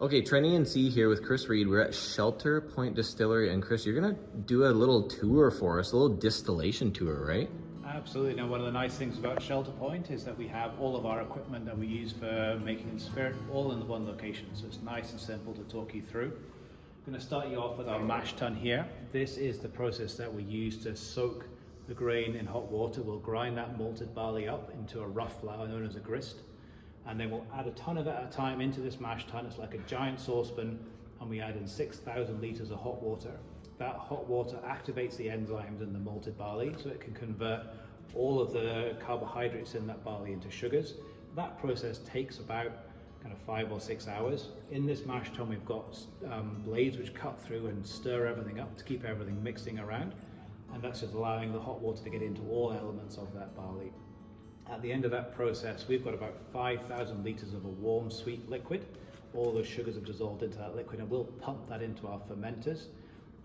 Okay, Trenny and C here with Chris Reed. We're at Shelter Point Distillery, and Chris, you're gonna do a little tour for us, a little distillation tour, right? Absolutely. Now, one of the nice things about Shelter Point is that we have all of our equipment that we use for making spirit all in the one location, so it's nice and simple to talk you through. I'm going to start you off with our mash tun here. This is the process that we use to soak the grain in hot water. We'll grind that malted barley up into a rough flour known as a grist, and then we'll add a ton of it at a time into this mash tun. It's like a giant saucepan, and we add in 6,000 litres of hot water. That hot water activates the enzymes in the malted barley, so it can convert all of the carbohydrates in that barley into sugars. That process takes about kind of 5 or 6 hours. In this mash tun, we've got blades which cut through and stir everything up to keep everything mixing around, and that's just allowing the hot water to get into all elements of that barley. At the end of that process, we've got about 5,000 litres of a warm, sweet liquid. All those sugars have dissolved into that liquid, and we'll pump that into our fermenters.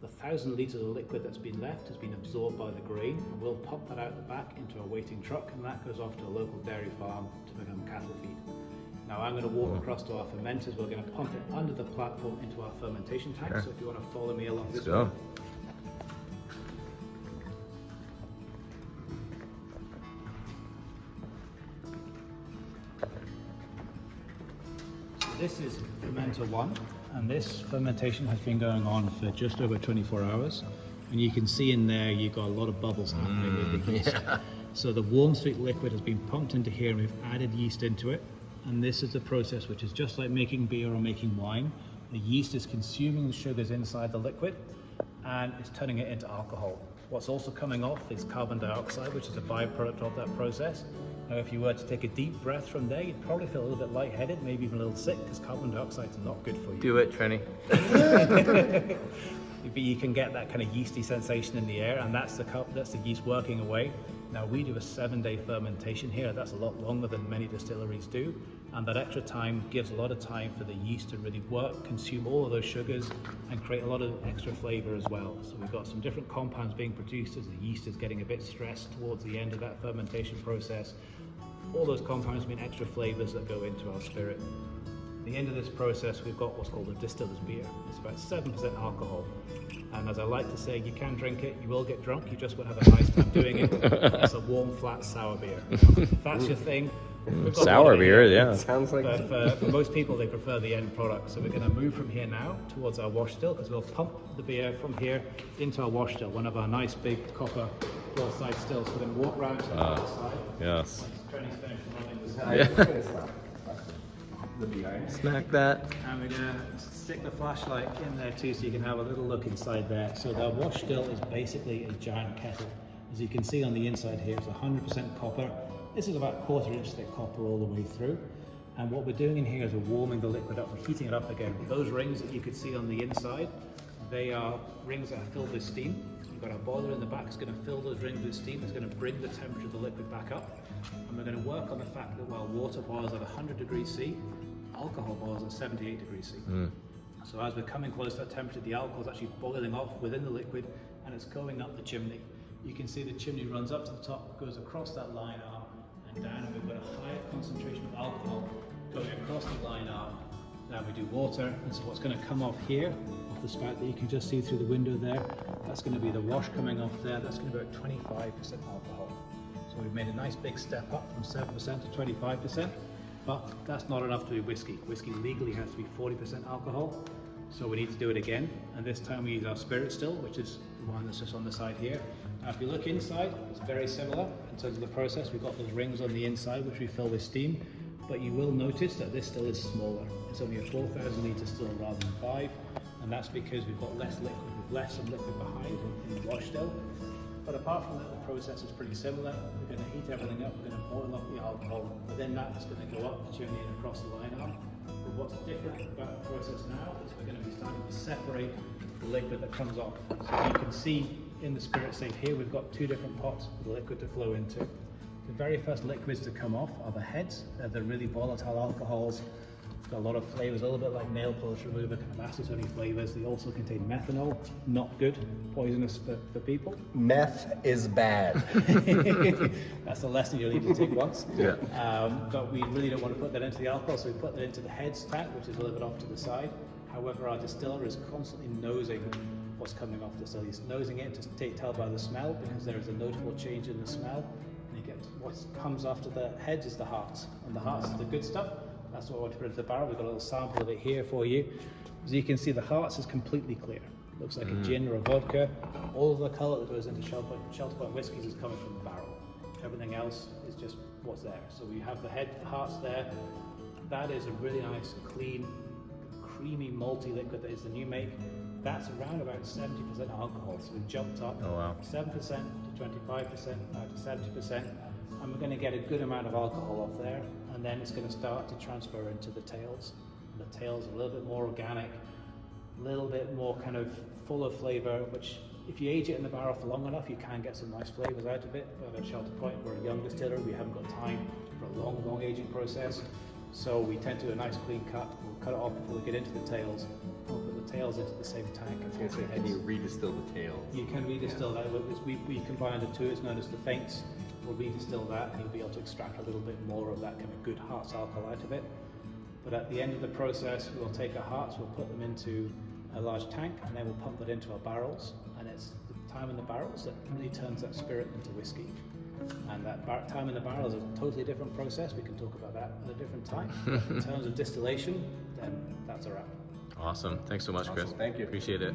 The 1,000 litres of liquid that's been left has been absorbed by the grain, and we'll pump that out the back into a waiting truck, and that goes off to a local dairy farm to become cattle feed. Now I'm going to walk across to our fermenters. We're going to pump it under the platform into our fermentation tank. So if you want to follow me along this way. This is fermenter 1, and this fermentation has been going on for just over 24 hours. And you can see in there you've got a lot of bubbles happening with the yeast. Yeah. So the warm sweet liquid has been pumped into here, and we've added yeast into it. And this is the process which is just like making beer or making wine. The yeast is consuming the sugars inside the liquid and it's turning it into alcohol. What's also coming off is carbon dioxide, which is a byproduct of that process. Now, if you were to take a deep breath from there, you'd probably feel a little bit lightheaded, maybe even a little sick, because carbon dioxide is not good for you. Do it, Trenny. But you can get that kind of yeasty sensation in the air, and that's the yeast working away. Now, we do a 7-day fermentation here. That's a lot longer than many distilleries do, and that extra time gives a lot of time for the yeast to really work, consume all of those sugars, and create a lot of extra flavor as well. So we've got some different compounds being produced as the yeast is getting a bit stressed towards the end of that fermentation process. All those compounds mean extra flavors that go into our spirit. At the end of this process, we've got what's called a distiller's beer. It's about 7% alcohol. And as I like to say, you can drink it, you will get drunk, you just won't have a nice time doing it. It's a warm, flat, sour beer. If that's your thing. Sour beer, yeah. Sounds like. But for most people, they prefer the end product. So we're going to move from here now towards our wash still, because we'll pump the beer from here into our wash still, one of our nice big copper full-size stills. So we're going to walk around to the other side. Yes. Trenny's finished running this Smack that. And we're going to stick the flashlight in there too, so you can have a little look inside there. So the wash still is basically a giant kettle. As you can see on the inside here, it's 100% copper. This is about 1/4 inch thick copper all the way through. And what we're doing in here is we're warming the liquid up, we're heating it up again. Those rings that you could see on the inside, they are rings that are filled with steam. We've got our boiler in the back, it's going to fill those rings with steam. It's going to bring the temperature of the liquid back up. And we're going to work on the fact that while water boils at 100 degrees C, alcohol boils at 78 degrees C. So as we're coming close to that temperature, the alcohol is actually boiling off within the liquid, and it's going up the chimney. You can see the chimney runs up to the top, goes across that line arm and down, and we've got a higher concentration of alcohol going across the line arm. Now we do water, and so what's going to come off here, off the spout that you can just see through the window there, that's going to be the wash coming off there. That's going to be about 25% alcohol. So we've made a nice big step up from 7% to 25%. But that's not enough to be whiskey. Whiskey legally has to be 40% alcohol, so we need to do it again. And this time we use our spirit still, which is the one that's just on the side here. Now if you look inside, it's very similar in terms of the process. We've got those rings on the inside which we fill with steam, but you will notice that this still is smaller. It's only a 4,000 litre still rather than 5, and that's because we've got less liquid. We've left some liquid behind in the wash still. But apart from that, the process is pretty similar. We're going to heat everything up, we're going to boil up the alcohol, within that it's going to go up the chimney and across the line arm. But what's different about the process now is we're going to be starting to separate the liquid that comes off. So you can see in the spirit safe here, we've got 2 different pots for the liquid to flow into. The very first liquids to come off are the heads. They're the really volatile alcohols Got a lot of flavors, a little bit like nail polish remover, kind of acetone flavors. They also contain methanol, not good, poisonous for people. Meth is bad. That's a lesson you'll need to take once. Yeah. But we really don't want to put that into the alcohol, so we put that into the heads tank, which is a little bit off to the side. However, our distiller is constantly nosing what's coming off the still. He's nosing it to tell by the smell, because there is a notable change in the smell. And you get what comes after the heads is the hearts, and the hearts is the good stuff. That's what I want to put into the barrel. We've got a little sample of it here for you. As you can see, the hearts is completely clear. Looks like a gin or a vodka. All of the colour that goes into Shelter Point whiskies is coming from the barrel. Everything else is just what's there. So we have the hearts there. That is a really nice, clean, creamy, malty liquid that is the new make. That's around about 70% alcohol. So we've jumped up 7% to 25%, now to 70%. And we're going to get a good amount of alcohol off there. And then it's going to start to transfer into the tails. And the tails are a little bit more organic, a little bit more kind of full of flavour, which if you age it in the barrel for long enough, you can get some nice flavours out of it. But at Shelter Point, we're a young distiller, we haven't got time for a long aging process. So we tend to do a nice clean cut. We'll cut it off before we get into the tails. We'll put the tails into the same tank. Can you redistill the tails? You can redistill that. We combine the two. It's known as the feints. We'll redistill that, and you'll be able to extract a little bit more of that kind of good hearts alcohol out of it. But at the end of the process, we'll take our hearts, we'll put them into a large tank, and then we'll pump that into our barrels. And it's the time in the barrels that really turns that spirit into whiskey. And that time in the barrels is a totally different process. We can talk about that at a different time. In terms of distillation, then that's a wrap. Awesome. Thanks so much, Chris. Awesome. Thank you. Appreciate it.